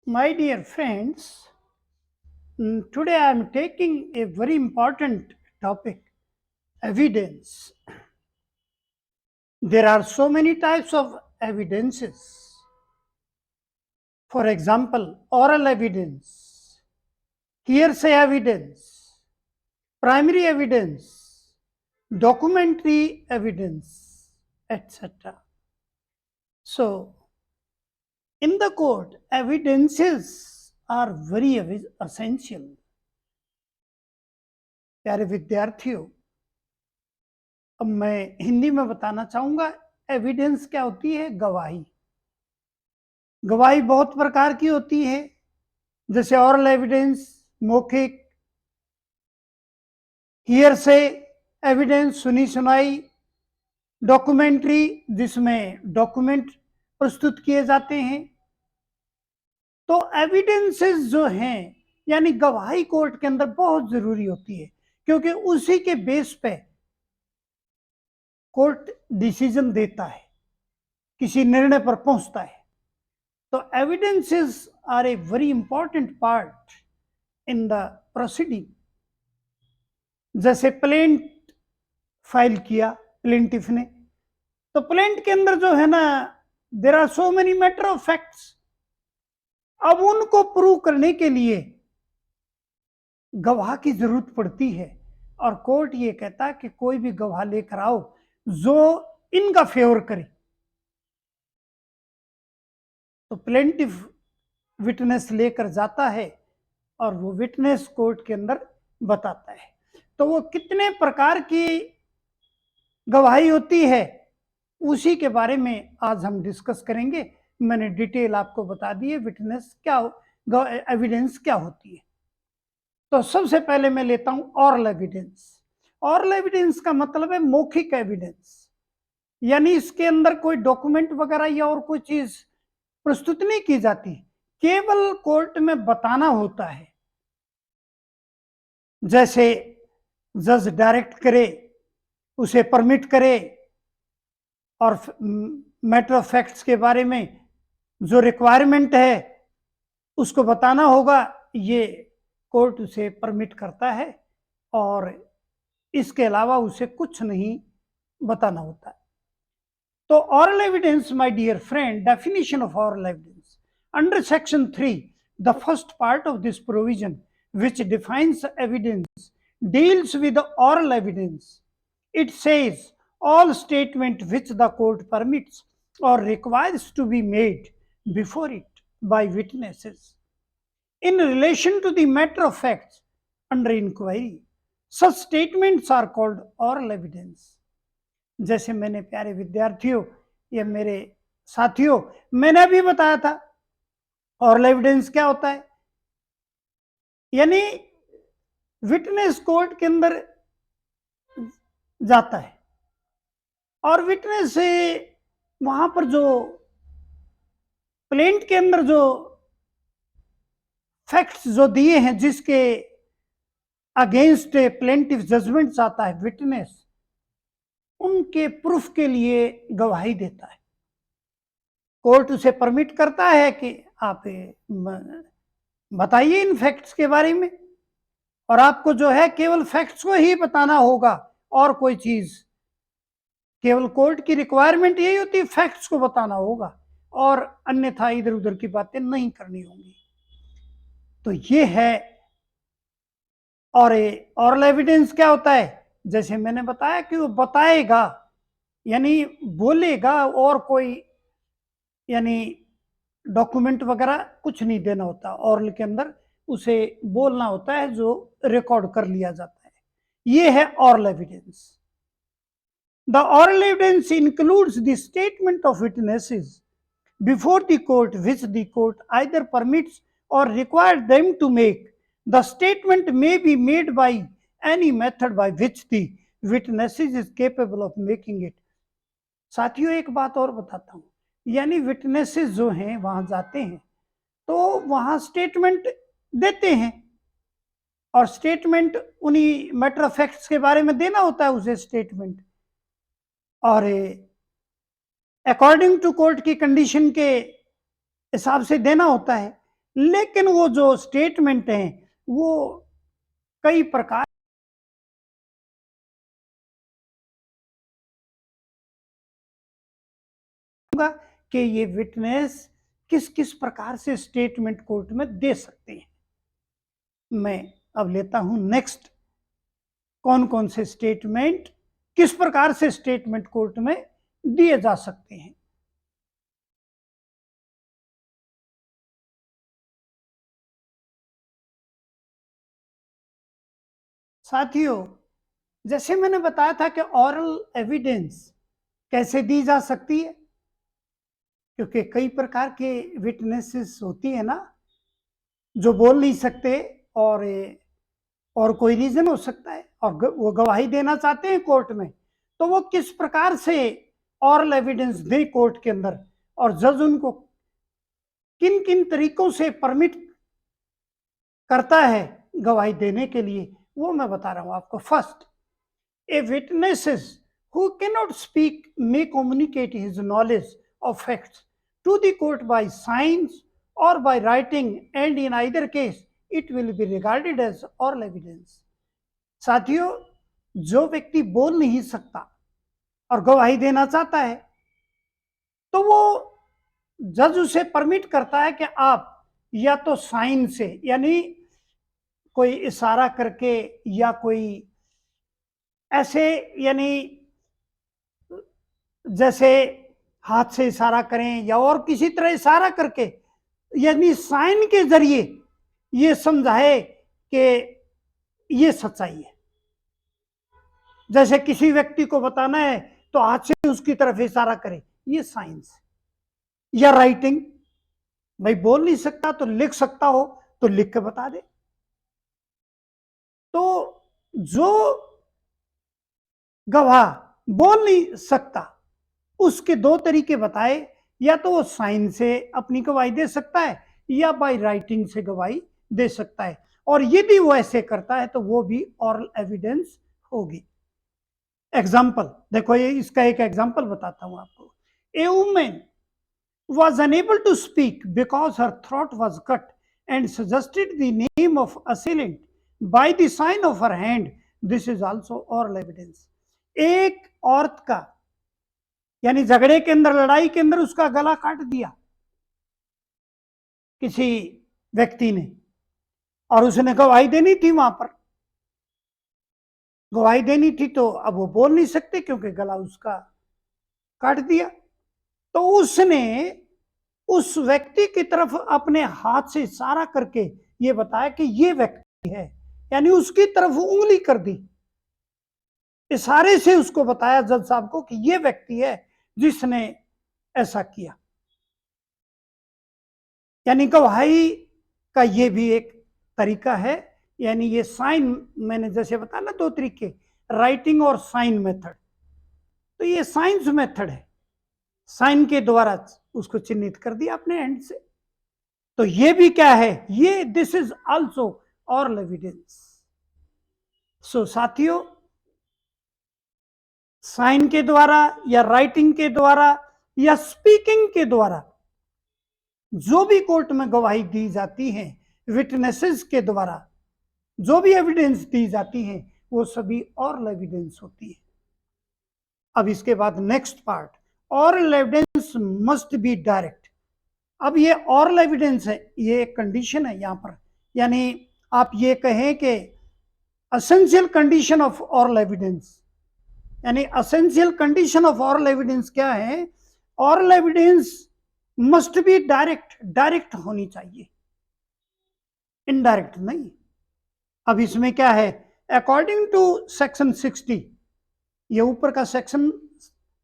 My dear friends, today I am taking a very important topic, evidence. There are so many types of evidences. For example, oral evidence, hearsay evidence, primary evidence, documentary evidence, etc. So, in the court, evidences are very essential. प्यारे विद्यार्थियों, अब मैं हिंदी में बताना चाहूंगा evidence क्या होती है। गवाही गवाही बहुत प्रकार की होती है, जैसे ऑरल एविडेंस, मौखिक, हियरसे एविडेंस, सुनी सुनाई, डॉक्यूमेंट्री जिसमें डॉक्यूमेंट प्रस्तुत किए जाते हैं। तो एविडेंसेस जो हैं यानी गवाही कोर्ट के अंदर बहुत जरूरी होती है, क्योंकि उसी के बेस पे कोर्ट डिसीजन देता है, किसी निर्णय पर पहुंचता है। तो evidences are a very important part in the proceeding. जैसे प्लेंट फाइल किया प्लेंटिफ ने, तो प्लेंट के अंदर जो है ना, there are so many matter of facts. अब उनको प्रूव करने के लिए गवाह की जरूरत पड़ती है, और कोर्ट ये कहता है कि कोई भी गवाह लेकर आओ जो इनका फेवर करे। तो प्लेंटिफ विटनेस लेकर जाता है और वो विटनेस कोर्ट के अंदर बताता है। तो वो कितने प्रकार की गवाही होती है उसी के बारे में आज हम डिस्कस करेंगे। मैंने डिटेल आपको बता दी है विटनेस क्या, एविडेंस क्या होती है। तो सबसे पहले मैं लेता हूं ऑरल एविडेंस। ऑरल एविडेंस का मतलब है मौखिक एविडेंस, यानी इसके अंदर कोई डॉक्यूमेंट वगैरह या और कोई चीज प्रस्तुत नहीं की जाती, केवल कोर्ट में बताना होता है। जैसे जज डायरेक्ट करे, उसे परमिट करे, और मैटर ऑफ फैक्ट्स के बारे में जो रिक्वायरमेंट है उसको बताना होगा, ये कोर्ट उसे परमिट करता है, और इसके अलावा उसे कुछ नहीं बताना होता है। तो oral evidence, my dear friend, definition of oral evidence under section 3, the first part of this provision which defines evidence deals with oral evidence. It says all statement which the court permits or requires to be made before it by witnesses in relation to the matter of facts under inquiry. Such statements are called oral evidence. जैसे मैंने प्यारे विद्यार्थियों या मेरे साथियों, मैंने अभी बताया था ऑरल एविडेंस क्या होता है। यानी विटनेस कोर्ट के अंदर जाता है और विटनेस से वहां पर जो प्लेंट के अंदर जो फैक्ट्स जो दिए हैं, जिसके अगेंस्ट प्लेंटिव जजमेंट चाहता है विटनेस, उनके प्रूफ के लिए गवाही देता है। कोर्ट उसे परमिट करता है कि आप बताइए इन फैक्ट्स के बारे में, और आपको जो है केवल फैक्ट्स को ही बताना होगा, और कोई चीज, केवल कोर्ट की रिक्वायरमेंट यही होती है, फैक्ट्स को बताना होगा, और अन्यथा इधर उधर की बातें नहीं करनी होंगी। तो ये है। और ऑरल एविडेंस क्या होता है, जैसे मैंने बताया कि वो बताएगा, यानी बोलेगा, और कोई यानी डॉक्यूमेंट वगैरह कुछ नहीं देना होता। ऑरल के अंदर उसे बोलना होता है जो रिकॉर्ड कर लिया जाता है। ये है oral evidence. The oral evidence includes the statement of witnesses before the court, which the court either permits or requires them to make. The statement may be made by any method by which the witnesses is capable of making it. साथियों, एक बात और बताता हूं, यानी witnesses जो हैं वहां जाते हैं तो वहां स्टेटमेंट देते हैं, और स्टेटमेंट उन्हीं मैटर ऑफ फैक्ट्स के बारे में देना होता है उसे स्टेटमेंट, और अकॉर्डिंग टू कोर्ट की कंडीशन के हिसाब से देना होता है। लेकिन वो जो स्टेटमेंट हैं वो कई प्रकार कि ये विटनेस किस किस प्रकार से स्टेटमेंट कोर्ट में दे सकते हैं। मैं अब लेता हूं नेक्स्ट, कौन कौन से स्टेटमेंट किस प्रकार से स्टेटमेंट कोर्ट में दिए जा सकते हैं। साथियों, जैसे मैंने बताया था कि ऑरल एविडेंस कैसे दी जा सकती है, क्योंकि कई प्रकार के विटनेसेस होती है ना जो बोल नहीं सकते, और कोई रीजन हो सकता है और वो गवाही देना चाहते हैं कोर्ट में, तो वो किस प्रकार से ऑरल एविडेंस दे कोर्ट के अंदर, और जज उनको किन किन तरीकों से परमिट करता है गवाही देने के लिए, वो मैं बता रहा हूं आपको। First, A witnesses who cannot speak may communicate his knowledge of facts to the court by signs or by writing, and in either case it will be regarded as oral evidence। साथियों, जो व्यक्ति बोल नहीं सकता और गवाही देना चाहता है तो वो जज उसे परमिट करता है कि आप या तो साइन से, यानी कोई इशारा करके, या कोई ऐसे, यानी जैसे हाथ से इशारा करें या और किसी तरह इशारा करके, यानी साइन के जरिए ये समझाए कि ये सच्चाई है। जैसे किसी व्यक्ति को बताना है तो हाथ से उसकी तरफ इशारा करे, ये साइंस। या राइटिंग, भाई बोल नहीं सकता तो लिख सकता हो तो लिख के बता दे। तो जो गवाह बोल नहीं सकता उसके दो तरीके बताए, या तो वो साइन से अपनी गवाही दे सकता है या बाय राइटिंग से गवाही दे सकता है, और यदि वो ऐसे करता है तो वो भी ऑरल एविडेंस होगी। एग्जाम्पल देखो, ये इसका एक एग्जाम्पल बताता हूं आपको। ए women was unable to speak because her throat was cut and suggested the name of assailant by the sign of her hand, this is also oral evidence। एक औरत का, यानी झगड़े के अंदर, लड़ाई के अंदर उसका गला काट दिया किसी व्यक्ति ने, और उसने गवाही देनी थी वहां पर, गवाही देनी थी, तो अब वो बोल नहीं सकते क्योंकि गला उसका काट दिया। तो उसने उस व्यक्ति की तरफ अपने हाथ से इशारा करके ये बताया कि ये व्यक्ति है, यानी उसकी तरफ उंगली कर दी, इशारे से उसको बताया जज साहब को कि ये व्यक्ति है जिसने ऐसा किया। यानी गवाही का ये भी एक तरीका है। यानी ये साइन, मैंने जैसे बताया ना दो तरीके, राइटिंग और साइन मेथड, तो ये साइंस मेथड है, साइन के द्वारा उसको चिन्हित कर दिया अपने एंड से। तो ये भी क्या है, ये this is also oral evidence. So साथियों, साइन के द्वारा या राइटिंग के द्वारा या स्पीकिंग के द्वारा जो भी कोर्ट में गवाही दी जाती है, विटनेसेस के द्वारा जो भी एविडेंस दी जाती है, वो सभी ऑरल एविडेंस होती है। अब इसके बाद next part, oral evidence must be direct. अब ये ऑरल एविडेंस है, ये एक कंडीशन है यहां पर, यानी आप ये कहें कि essential condition of oral evidence, यानी essential condition of oral evidence क्या है, oral evidence must be direct, direct होनी चाहिए, इनडायरेक्ट नहीं। अब इसमें क्या है, अकॉर्डिंग टू सेक्शन 60, ये ऊपर का सेक्शन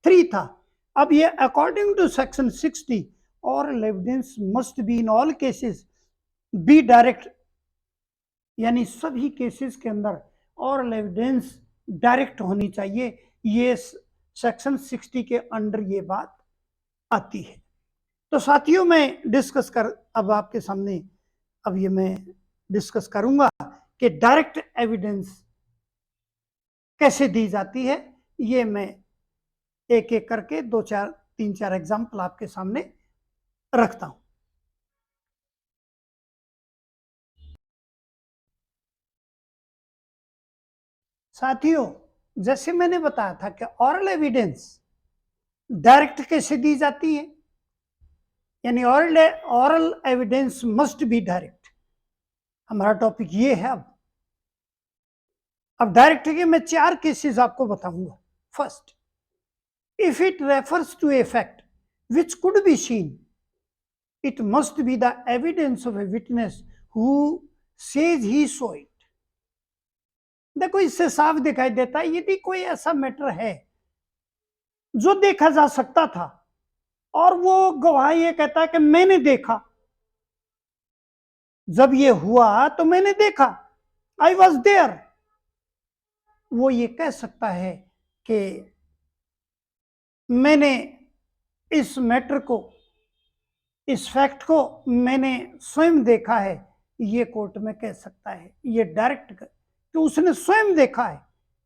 3 था, अब ये according to section 60 oral evidence must be in all cases be direct, यानी सभी केसेस के अंदर ऑरल एविडेंस डायरेक्ट होनी चाहिए। ये सेक्शन 60 के अंडर ये बात आती है। तो साथियों, मैं डिस्कस कर अब आपके सामने, अब ये मैं डिस्कस करूंगा कि डायरेक्ट एविडेंस कैसे दी जाती है। ये मैं एक एक करके 2-4 3-4 एग्जाम्पल आपके सामने रखता हूं। साथियों, जैसे मैंने बताया था कि ऑरल एविडेंस डायरेक्ट कैसे दी जाती है, यानी oral evidence must be direct. हमारा टॉपिक ये है। अब डायरेक्ट के मैं 4 केसेस आपको बताऊंगा। First, if it refers to a fact which could be seen, it must be the evidence of a witness who says he saw it. देखो, इससे साफ दिखाई देता है यदि कोई ऐसा मैटर है जो देखा जा सकता था और वो गवाह ये कहता है कि मैंने देखा, जब ये हुआ तो मैंने देखा, आई वॉज देयर, वो ये कह सकता है कि मैंने इस मैटर को, इस फैक्ट को मैंने स्वयं देखा है, ये कोर्ट में कह सकता है। ये डायरेक्ट तो उसने स्वयं देखा है,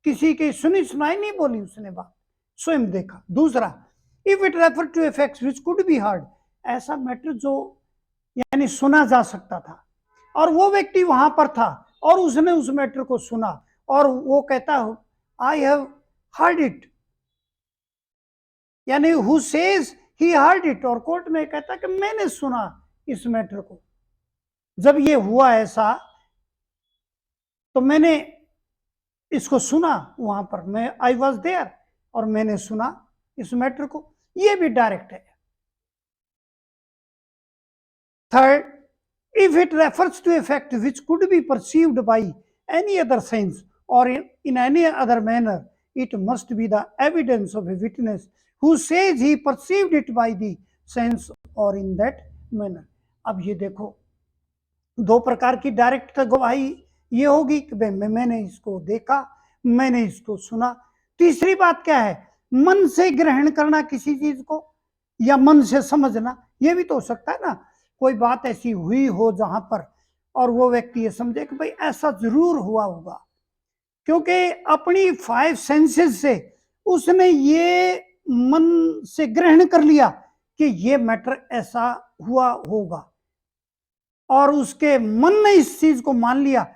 किसी की सुनी सुनाई नहीं बोली उसने बात, स्वयं देखा। दूसरा, if it refer to a fact which could be heard, ऐसा मैटर जो यानी सुना जा सकता था और वो व्यक्ति वहां पर था और उसने उस मैटर को सुना और वो कहता हो आई हैव हर्ड इट, यानी who says he heard it, और कोर्ट में कहता कि मैंने सुना इस मैटर को, जब ये हुआ ऐसा तो मैंने इसको सुना वहां पर, मैं आई वॉज देयर और मैंने सुना इस मैटर को, ये भी डायरेक्ट है। Third, if it refers to a fact which could be perceived by any other sense or in any other manner, it must be the evidence of a witness who says he perceived it by the sense or in that manner. अब ये देखो, दो प्रकार की direct गवाही ये होगी कि मैंने इसको देखा, मैंने इसको सुना। तीसरी बात क्या है, मन से ग्रहण करना किसी चीज को या मन से समझना, ये भी तो हो सकता है ना। कोई बात ऐसी हुई हो जहां पर और वो व्यक्ति ये समझे कि भाई ऐसा जरूर हुआ होगा, क्योंकि अपनी 5 सेंसेस से उसने ये मन से ग्रहण कर लिया कि ये मैटर ऐसा हुआ होगा और उसके मन ने इस चीज को मान लिया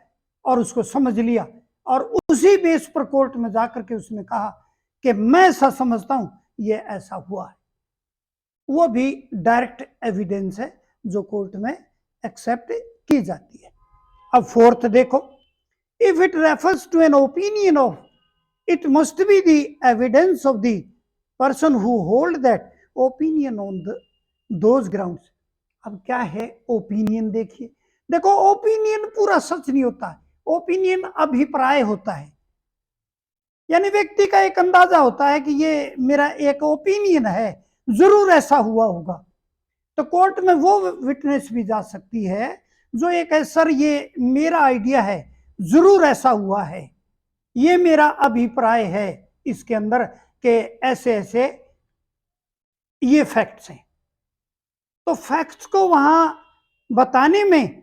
और उसको समझ लिया और उसी बेस पर कोर्ट में जाकर के उसने कहा कि मैं ऐसा समझता हूं ये ऐसा हुआ है। वो भी डायरेक्ट एविडेंस है जो कोर्ट में एक्सेप्ट की जाती है। अब फोर्थ देखो, if it refers to an opinion of, it must be the evidence of the person who hold that opinion on those grounds. अब क्या है ओपिनियन, देखिए, देखो ओपिनियन पूरा सच नहीं होता है, ओपिनियन अभिप्राय होता है, यानी व्यक्ति का एक अंदाजा होता है कि ये मेरा एक ओपिनियन है, जरूर ऐसा हुआ होगा। तो कोर्ट में वो विटनेस भी जा सकती है जो एक है सर ये मेरा आइडिया है, जरूर ऐसा हुआ है, ये मेरा अभिप्राय है इसके अंदर के ऐसे ऐसे ये फैक्ट्स हैं। तो फैक्ट्स को वहां बताने में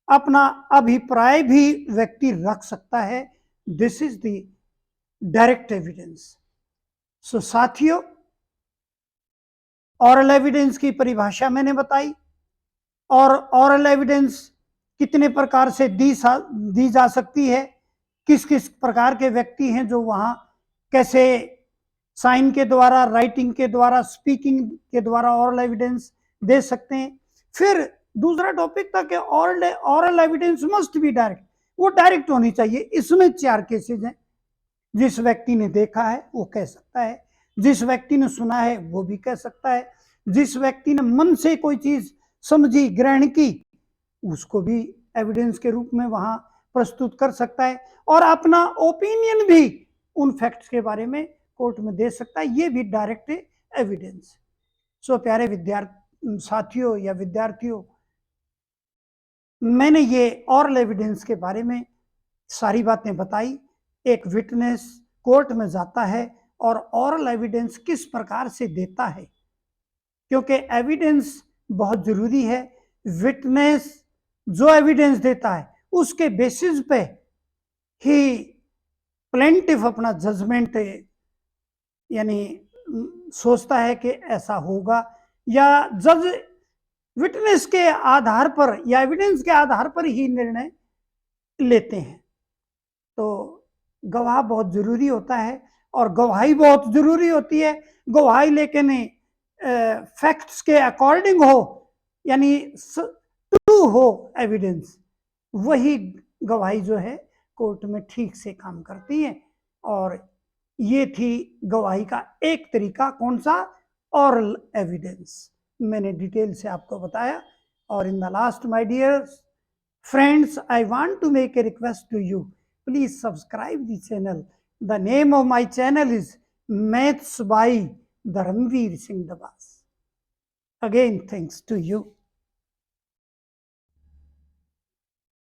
अपना अभिप्राय भी व्यक्ति रख सकता है। This is the direct evidence. So साथियों, ऑरल एविडेंस की परिभाषा मैंने बताई और ऑरल एविडेंस कितने प्रकार से दी जा सकती है, किस किस प्रकार के व्यक्ति हैं जो वहां कैसे साइन के द्वारा, राइटिंग के द्वारा, स्पीकिंग के द्वारा ऑरल एविडेंस दे सकते हैं। फिर दूसरा टॉपिक था कि oral evidence must be direct, वो डायरेक्ट होनी चाहिए। इसमें 4 केसेस हैं, जिस व्यक्ति ने देखा है वो कह सकता है, जिस व्यक्ति ने सुना है वो भी कह सकता है, जिस व्यक्ति ने मन से कोई चीज समझी, ग्रहण की, उसको भी एविडेंस के रूप में वहां प्रस्तुत कर सकता है और अपना ओपिनियन भी उन फैक्ट्स के बारे में कोर्ट में दे सकता है। ये भी डायरेक्ट एविडेंस। सो प्यारे साथियों या विद्यार्थियों, मैंने ये ऑरल एविडेंस के बारे में सारी बातें बताई। एक विटनेस कोर्ट में जाता है और ऑरल एविडेंस किस प्रकार से देता है, क्योंकि एविडेंस बहुत जरूरी है। विटनेस जो एविडेंस देता है उसके बेसिस पे ही प्लेंटिफ अपना जजमेंट यानी सोचता है कि ऐसा होगा, या जज विटनेस के आधार पर या एविडेंस के आधार पर ही निर्णय लेते हैं। तो गवाह बहुत जरूरी होता है और गवाही बहुत जरूरी होती है। गवाही लेकिन फैक्ट्स के अकॉर्डिंग हो, यानी ट्रू हो एविडेंस, वही गवाही जो है कोर्ट में ठीक से काम करती है। और ये थी गवाही का एक तरीका, कौन सा? ऑरल एविडेंस। मैंने डिटेल से आपको बताया। और in the last my dear friends, I want to make a request to you. Please subscribe the channel. The name of my channel is Maths by Dharmveer Singh Dabas. Again, thanks to you.